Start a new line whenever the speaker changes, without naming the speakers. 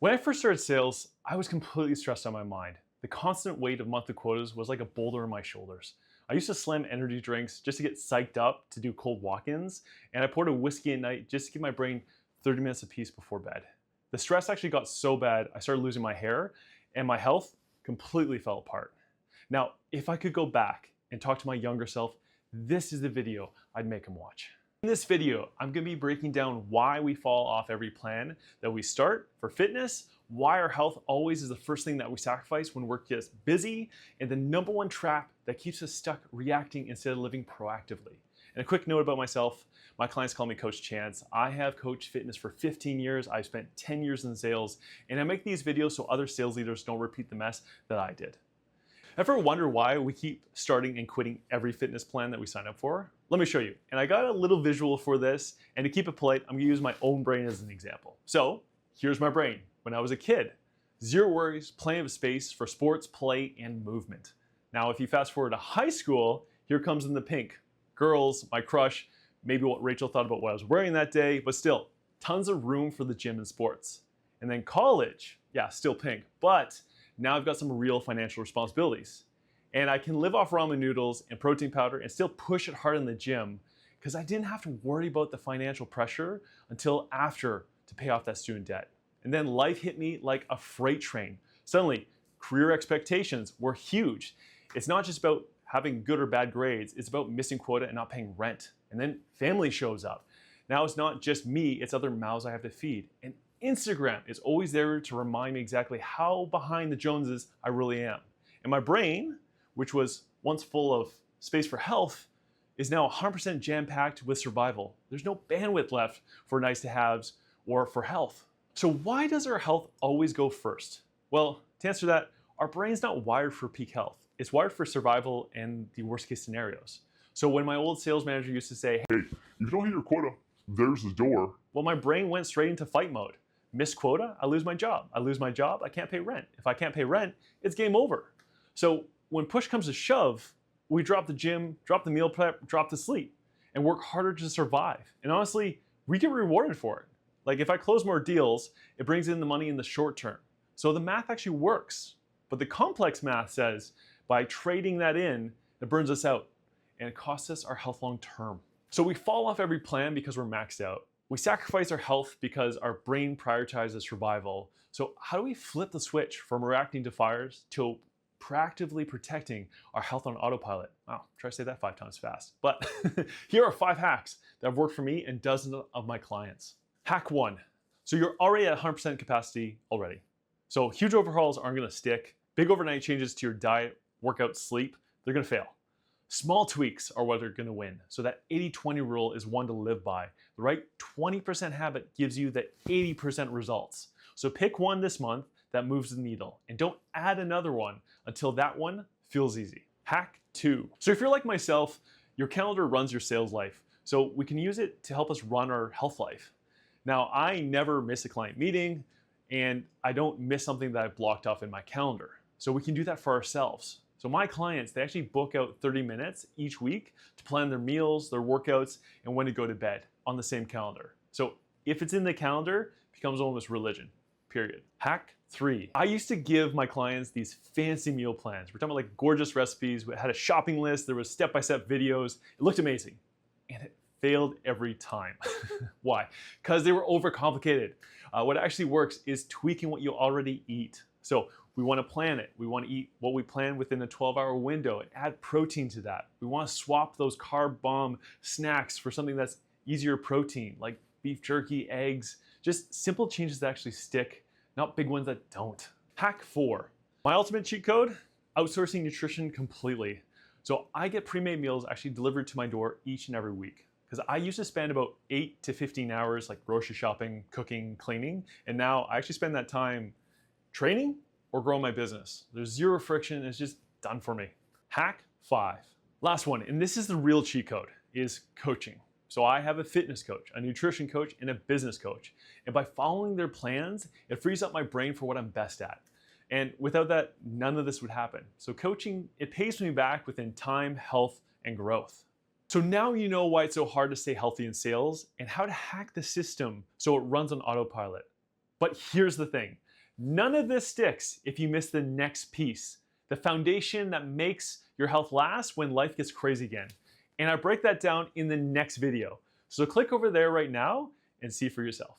When I first started sales, I was completely stressed out of my mind. The constant weight of monthly quotas was like a boulder on my shoulders. I used to slam energy drinks just to get psyched up to do cold walk-ins, and I poured a whiskey at night just to give my brain 30 minutes of peace before bed. The stress actually got so bad, I started losing my hair, and my health completely fell apart. Now, if I could go back and talk to my younger self, this is the video I'd make him watch. In this video, I'm going to be breaking down why we fall off every plan that we start for fitness, why our health always is the first thing that we sacrifice when work gets busy, and the number one trap that keeps us stuck reacting instead of living proactively. And a quick note about myself, my clients call me Coach Chance. I have coached fitness for 15 years. I've spent 10 years in sales, and I make these videos so other sales leaders don't repeat the mess that I did. Ever wonder why we keep starting and quitting every fitness plan that we sign up for? Let me show you. And I got a little visual for this, and to keep it polite, I'm gonna use my own brain as an example. So here's my brain. When I was a kid, zero worries, plenty of space for sports, play, and movement. Now, if you fast forward to high school, here comes in the pink. Girls, my crush, maybe what Rachel thought about what I was wearing that day, but still, tons of room for the gym and sports. And then college, yeah, still pink, but now I've got some real financial responsibilities. And I can live off ramen noodles and protein powder and still push it hard in the gym because I didn't have to worry about the financial pressure until after to pay off that student debt. And then life hit me like a freight train. Suddenly, career expectations were huge. It's not just about having good or bad grades, it's about missing quota and not paying rent. And then family shows up. Now it's not just me, it's other mouths I have to feed. And Instagram is always there to remind me exactly how behind the Joneses I really am. And my brain, which was once full of space for health, is now 100% jam-packed with survival. There's no bandwidth left for nice to haves or for health. So why does our health always go first? Well, to answer that, our brain's not wired for peak health. It's wired for survival and the worst case scenarios. So when my old sales manager used to say, "Hey, if you don't hit your quota, there's the door." Well, my brain went straight into fight mode. Miss quota, I lose my job. I lose my job, I can't pay rent. If I can't pay rent, it's game over. So when push comes to shove, we drop the gym, drop the meal prep, drop the sleep, and work harder to survive. And honestly, we get rewarded for it. Like if I close more deals, it brings in the money in the short term. So the math actually works. But the complex math says by trading that in, it burns us out and it costs us our health long term. So we fall off every plan because we're maxed out. We sacrifice our health because our brain prioritizes survival. So how do we flip the switch from reacting to fires to proactively protecting our health on autopilot? Wow, try to say that 5 times fast. But here are 5 hacks that have worked for me and dozens of my clients. Hack 1. So you're already at 100% capacity already. So huge overhauls aren't gonna stick. Big overnight changes to your diet, workout, sleep, they're gonna fail. Small tweaks are what are gonna win. So that 80-20 rule is one to live by. The right 20% habit gives you the 80% results. So pick one this month that moves the needle and don't add another one until that one feels easy. Hack 2. So if you're like myself, your calendar runs your sales life. So we can use it to help us run our health life. Now, I never miss a client meeting and I don't miss something that I've blocked off in my calendar. So we can do that for ourselves. So my clients, they actually book out 30 minutes each week to plan their meals, their workouts, and when to go to bed on the same calendar. So if it's in the calendar, it becomes almost religion, period. Hack 3. I used to give my clients these fancy meal plans. We're talking about like gorgeous recipes. We had a shopping list. There was step-by-step videos. It looked amazing. And it failed every time. Why? Because they were overcomplicated. What actually works is tweaking what you already eat. So we want to plan it. We want to eat what we plan within a 12-hour window and add protein to that. We want to swap those carb bomb snacks for something that's easier protein, like beef jerky, eggs, just simple changes that actually stick, not big ones that don't. Hack 4. My ultimate cheat code, outsourcing nutrition completely. So I get pre-made meals actually delivered to my door each and every week. Because I used to spend about 8 to 15 hours like grocery shopping, cooking, cleaning, and now I actually spend that time training or growing my business. There's zero friction, it's just done for me. Hack 5. Last one, and this is the real cheat code, is coaching. So I have a fitness coach, a nutrition coach, and a business coach. And by following their plans, it frees up my brain for what I'm best at. And without that, none of this would happen. So coaching, it pays me back within time, health, and growth. So now you know why it's so hard to stay healthy in sales and how to hack the system so it runs on autopilot. But here's the thing, None of this sticks if you miss the next piece, the foundation that makes your health last when life gets crazy again. And I break that down in the next video. So click over there right now and see for yourself.